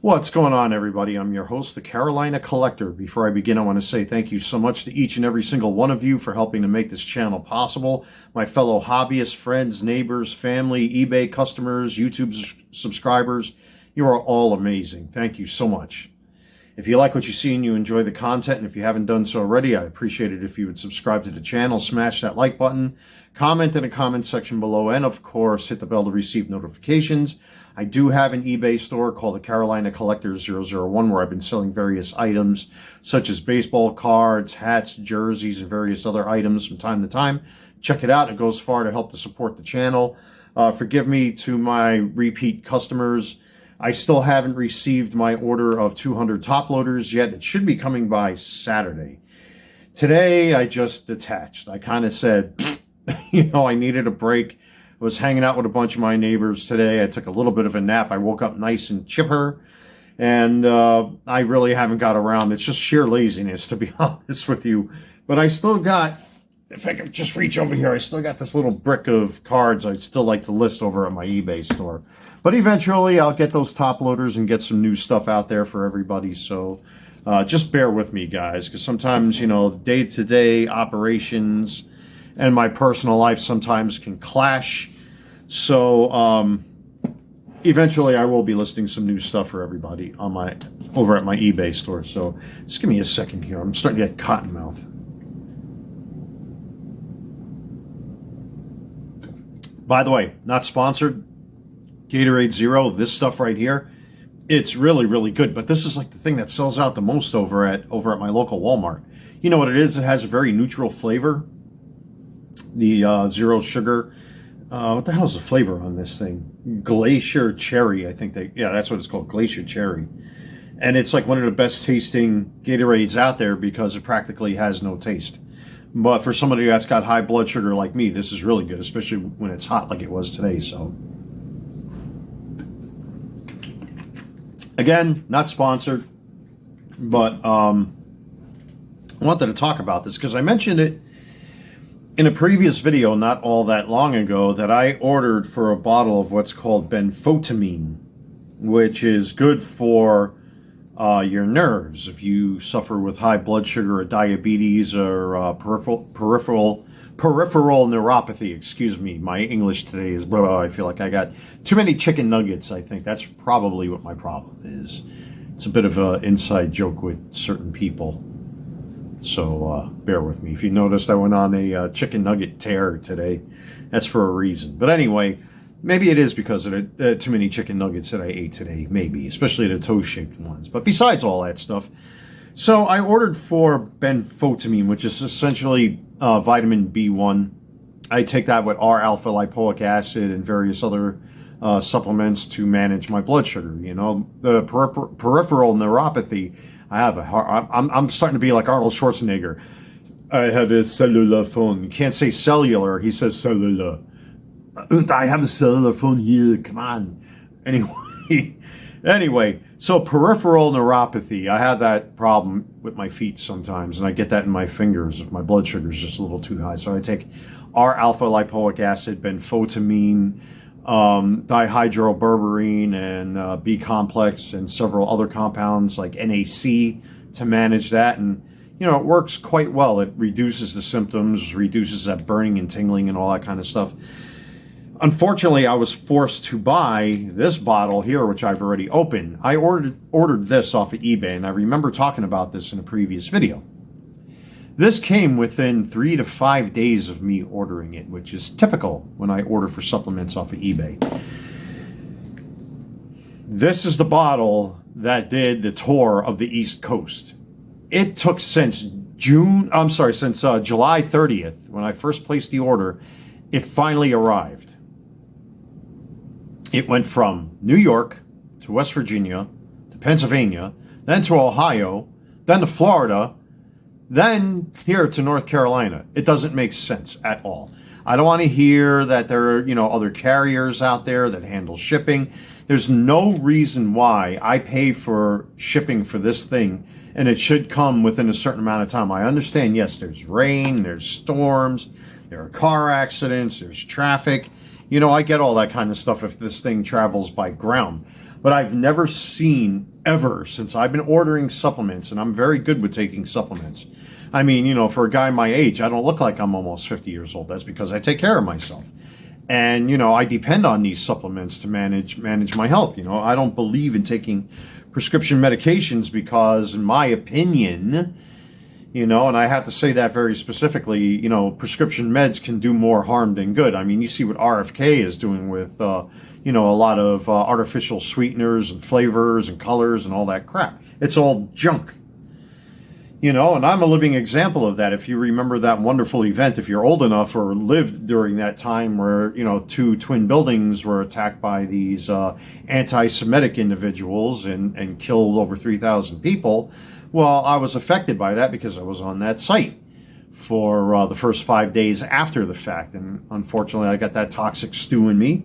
What's going on, everybody? I'm your host, the Carolina Collector. Before I begin, I want to say thank you so much to each and every single one of you for helping to make this channel possible. My fellow hobbyists, friends, neighbors, family, eBay customers, YouTube subscribers, you are all amazing. Thank you so much. If you like what you see and you enjoy the content, and if you haven't done so already, I'd appreciate it if you would subscribe to the channel, smash that like button, comment in the comment section below, and of course, hit the bell to receive notifications. I do have an eBay store called the Carolina Collector 001 where I've been selling various items such as baseball cards, hats, jerseys, and various other items from time to time. Check it out. It goes far to help to support the channel. Forgive me to my repeat customers. I still haven't received my order of 200 top loaders yet. It should be coming by Saturday. Today, I just detached. I kind of said, I needed a break. I was hanging out with a bunch of my neighbors today. I took a little bit of a nap. I woke up nice and chipper, and I really haven't got around. It's just sheer laziness, to be honest with you. But I still got, if I can just reach over here, I still got this little brick of cards I'd still like to list over at my eBay store. But eventually, I'll get those top loaders and get some new stuff out there for everybody. So just bear with me, guys, because sometimes, day-to-day operations and my personal life sometimes can clash. So eventually I will be listing some new stuff for everybody on over at my eBay store. So just give me a second here. I'm starting to get cotton mouth. By the way, not sponsored. Gatorade Zero, this stuff right here, it's really, really good. But this is like the thing that sells out the most over at my local Walmart. You know what it is? It has a very neutral flavor. The zero sugar. What the hell is the flavor on this thing? Glacier cherry, I think that's what it's called, glacier cherry. And it's like one of the best tasting Gatorades out there because it practically has no taste. But for somebody that's got high blood sugar like me, this is really good, especially when it's hot like it was today. So again, not sponsored, but I wanted to talk about this because I mentioned it in a previous video not all that long ago that I ordered for a bottle of what's called benfotiamine, which is good for your nerves if you suffer with high blood sugar or diabetes or peripheral neuropathy. Excuse me, my English today is blah. I feel like I got too many chicken nuggets. I think that's probably what my problem is. It's a bit of an inside joke with certain people. So bear with me. If you noticed, I went on a chicken nugget tear today. That's for a reason. But anyway, maybe it is because of the too many chicken nuggets that I ate today. Maybe, especially the toe-shaped ones. But besides all that stuff, so I ordered for benfotiamine, which is essentially vitamin B1. I take that with R-alpha lipoic acid and various other supplements to manage my blood sugar. The peripheral neuropathy. I have I'm starting to be like Arnold Schwarzenegger. I have a cellular phone. You can't say cellular. He says cellular. I have a cellular phone here. Come on. Anyway, so peripheral neuropathy. I have that problem with my feet sometimes, and I get that in my fingers if my blood sugar is just a little too high. So I take R-alpha lipoic acid, benfotiamine, dihydroberberine, and B-complex, and several other compounds like NAC to manage that. And, it works quite well. It reduces the symptoms, reduces that burning and tingling and all that kind of stuff. Unfortunately, I was forced to buy this bottle here, which I've already opened. I ordered this off of eBay, and I remember talking about this in a previous video. This came within 3 to 5 days of me ordering it, which is typical when I order for supplements off of eBay. This is the bottle that did the tour of the East Coast. It took since July 30th, when I first placed the order, it finally arrived. It went from New York to West Virginia to Pennsylvania, then to Ohio, then to Florida, then here to North Carolina. It doesn't make sense at all. I don't want to hear that there are, other carriers out there that handle shipping. There's no reason why I pay for shipping for this thing and it should come within a certain amount of time. I understand, yes, there's rain, there's storms, there are car accidents, there's traffic. I get all that kind of stuff if this thing travels by ground. But I've never seen ever since I've been ordering supplements, and I'm very good with taking supplements. I mean, for a guy my age, I don't look like I'm almost 50 years old. That's because I take care of myself. And, I depend on these supplements to manage my health. I don't believe in taking prescription medications because, in my opinion, and I have to say that very specifically, prescription meds can do more harm than good. I mean, you see what RFK is doing with, a lot of artificial sweeteners and flavors and colors and all that crap. It's all junk. And I'm a living example of that. If you remember that wonderful event, if you're old enough or lived during that time where, 2 twin buildings were attacked by these anti-Semitic individuals and killed over 3,000 people, well, I was affected by that because I was on that site for the first 5 days after the fact. And unfortunately, I got that toxic stew in me,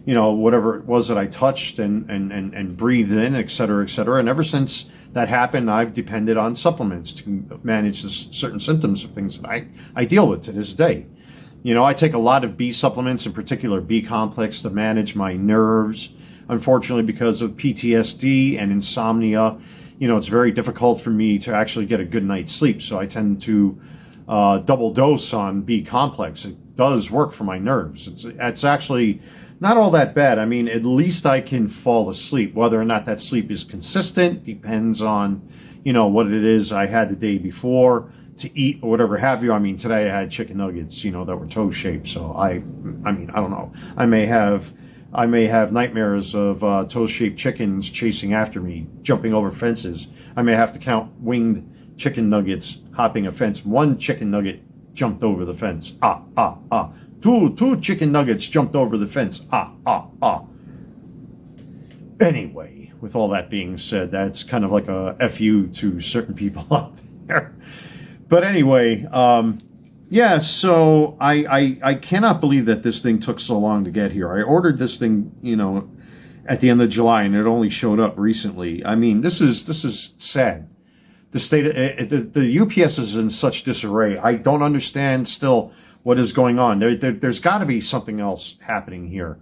whatever it was that I touched and breathed in, et cetera, et cetera. And ever since that happened, I've depended on supplements to manage certain symptoms of things that I deal with to this day. I take a lot of B supplements, in particular B complex, to manage my nerves. Unfortunately, because of PTSD and insomnia, it's very difficult for me to actually get a good night's sleep. So I tend to double dose on B complex. It does work for my nerves. It's actually not all that bad. I mean, at least I can fall asleep. Whether or not that sleep is consistent depends on, what it is I had the day before to eat or whatever have you. I mean, today I had chicken nuggets, that were toe shaped. So I mean, I don't know. I may have nightmares of toe shaped chickens chasing after me, jumping over fences. I may have to count winged chicken nuggets hopping a fence. 1 chicken nugget jumped over the fence. Two chicken nuggets jumped over the fence. Anyway, with all that being said, that's kind of like a FU to certain people out there. But anyway, yeah, so I cannot believe that this thing took so long to get here. I ordered this thing, at the end of July, and it only showed up recently. I mean, this is sad. The state, the UPS is in such disarray. I don't understand still what is going on. There's got to be something else happening here.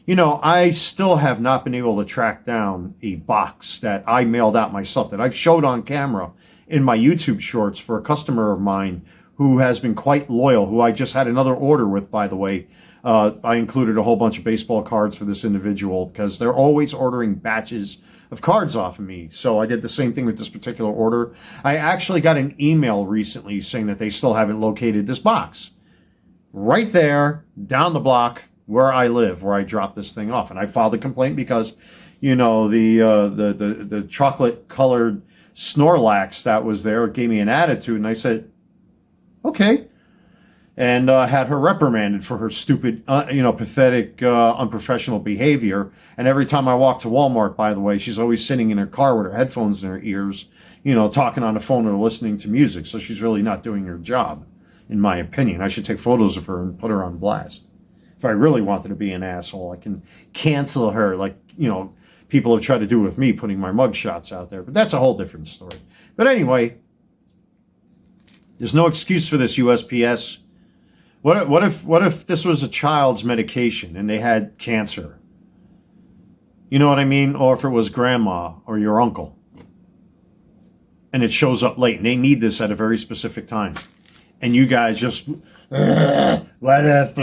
I still have not been able to track down a box that I mailed out myself, that I've showed on camera in my YouTube shorts for a customer of mine who has been quite loyal, who I just had another order with, by the way. I included a whole bunch of baseball cards for this individual because they're always ordering batches of cards off of me. So I did the same thing with this particular order. I actually got an email recently saying that they still haven't located this box. Right there, down the block where I live, where I dropped this thing off. And I filed a complaint because, the chocolate-colored Snorlax that was there gave me an attitude. And I said, okay. And had her reprimanded for her stupid, pathetic, unprofessional behavior. And every time I walk to Walmart, by the way, she's always sitting in her car with her headphones in her ears, talking on the phone or listening to music. So she's really not doing her job, in my opinion. I should take photos of her and put her on blast. If I really wanted to be an asshole, I can cancel her like, people have tried to do with me, putting my mug shots out there. But that's a whole different story. But anyway, there's no excuse for this, USPS. What if this was a child's medication and they had cancer? You know what I mean? Or if it was grandma or your uncle and it shows up late and they need this at a very specific time. And you guys just, what if,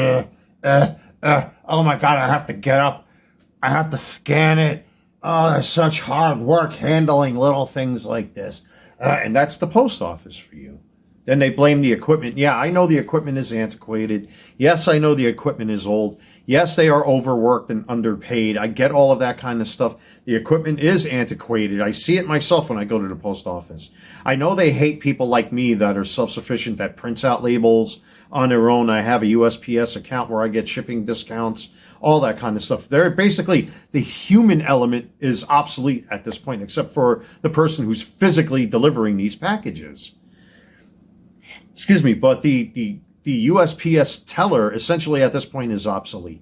oh my God, I have to get up. I have to scan it. Oh, there's such hard work handling little things like this. And that's the post office for you. Then they blame the equipment. Yeah, I know the equipment is antiquated. Yes, I know the equipment is old. Yes, they are overworked and underpaid. I get all of that kind of stuff. The equipment is antiquated. I see it myself when I go to the post office. I know they hate people like me that are self-sufficient, that prints out labels on their own. I have a USPS account where I get shipping discounts, all that kind of stuff. They're basically, the human element is obsolete at this point, except for the person who's physically delivering these packages. Excuse me, but the USPS teller essentially at this point is obsolete.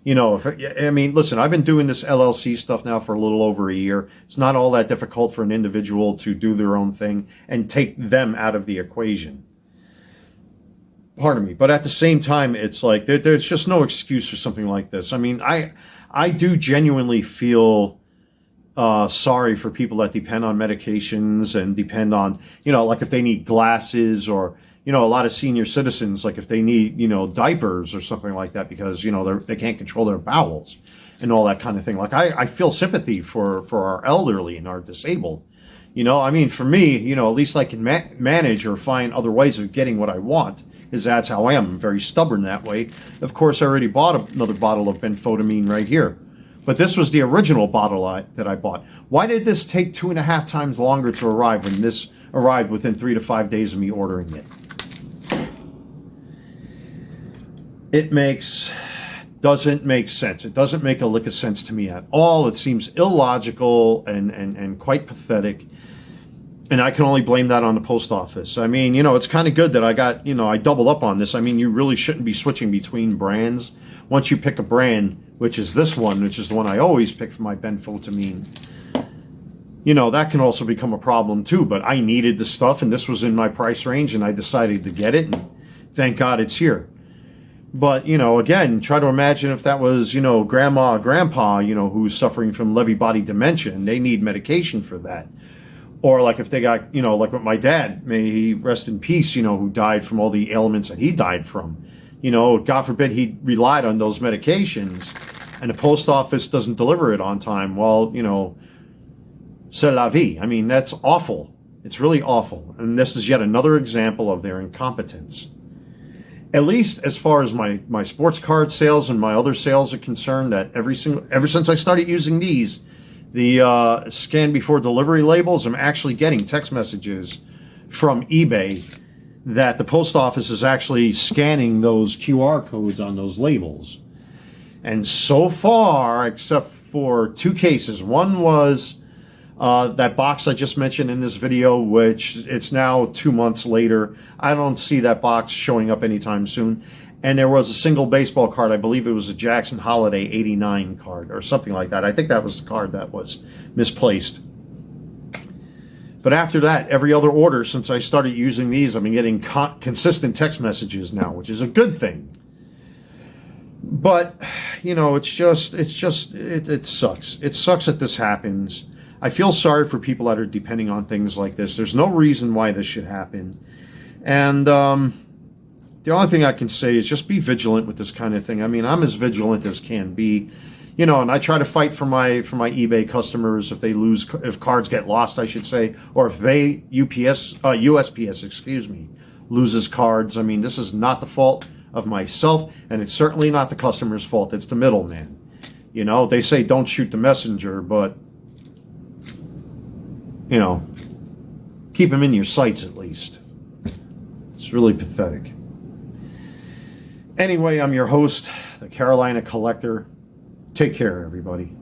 Listen, I've been doing this LLC stuff now for a little over a year. It's not all that difficult for an individual to do their own thing and take them out of the equation. Pardon me. But at the same time, it's like there's just no excuse for something like this. I mean, I do genuinely feel sorry for people that depend on medications and depend on, like if they need glasses, or, a lot of senior citizens, like if they need, diapers or something like that, because, they can't control their bowels and all that kind of thing. Like I feel sympathy for our elderly and our disabled. I mean, for me, at least I can manage or find other ways of getting what I want, because that's how I am. I'm very stubborn that way. Of course, I already bought another bottle of benfotiamine right here. But this was the original bottle that I bought. Why did this take 2.5 times longer to arrive when this arrived within 3 to 5 days of me ordering it? Doesn't make sense. It doesn't make a lick of sense to me at all. It seems illogical and quite pathetic. And I can only blame that on the post office. I mean, it's kind of good that I doubled up on this. I mean, you really shouldn't be switching between brands. Once you pick a brand, which is this one, which is the one I always pick for my benfotiamine, that can also become a problem too. But I needed the stuff, and this was in my price range, and I decided to get it, and thank God it's here. But, again, try to imagine if that was, grandma or grandpa, who's suffering from Lewy body dementia, and they need medication for that. Or like if they got, like with my dad, may he rest in peace, who died from all the ailments that he died from. God forbid he relied on those medications and the post office doesn't deliver it on time. Well, c'est la vie. I mean, that's awful. It's really awful. And this is yet another example of their incompetence. At least as far as my sports card sales and my other sales are concerned, that ever since I started using these, the scan before delivery labels, I'm actually getting text messages from eBay that the post office is actually scanning those QR codes on those labels. And so far, except for 2 cases, one was that box I just mentioned in this video, which it's now 2 months later. I don't see that box showing up anytime soon. And there was a single baseball card. I believe it was a Jackson Holiday 89 card or something like that. I think that was the card that was misplaced. But after that, every other order since I started using these, I've been getting consistent text messages now, which is a good thing. But, it sucks. It sucks that this happens. I feel sorry for people that are depending on things like this. There's no reason why this should happen. And the only thing I can say is just be vigilant with this kind of thing. I mean, I'm as vigilant as can be. And I try to fight for my eBay customers if cards get lost, I should say, or if USPS, loses cards. I mean, this is not the fault of myself, and it's certainly not the customer's fault. It's the middleman. They say don't shoot the messenger, but keep him in your sights at least. It's really pathetic. Anyway, I'm your host, the Carolina Collector. Take care, everybody.